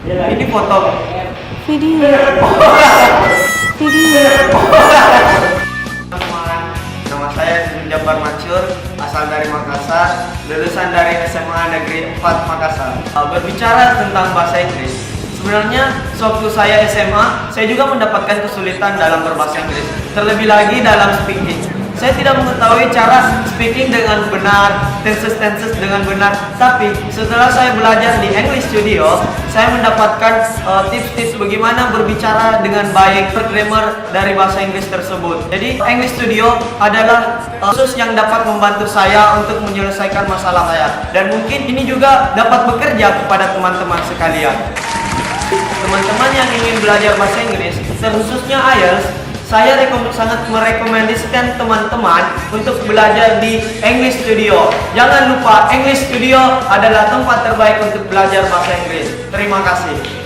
Ini foto. Video. Video. Nama saya Jabar Mansur, asal dari Makassar, lulusan dari SMA Negeri 4 Makassar. Berbicara tentang bahasa Inggris, sebenarnya sewaktu saya SMA, saya juga mendapatkan kesulitan dalam berbahasa Inggris, terlebih lagi dalam speaking. Saya tidak mengetahui cara speaking dengan benar, tenses dengan benar. Tapi setelah saya belajar di English Studio, saya mendapatkan tips-tips bagaimana berbicara dengan baik, grammar dari bahasa Inggris tersebut. Jadi English Studio adalah khusus yang dapat membantu saya untuk menyelesaikan masalah saya. Dan mungkin ini juga dapat bekerja kepada teman-teman sekalian. Teman-teman yang ingin belajar bahasa Inggris, terkhususnya IELTS, saya sangat merekomendasikan teman-teman untuk belajar di English Studio. Jangan lupa, English Studio adalah tempat terbaik untuk belajar bahasa Inggris. Terima kasih.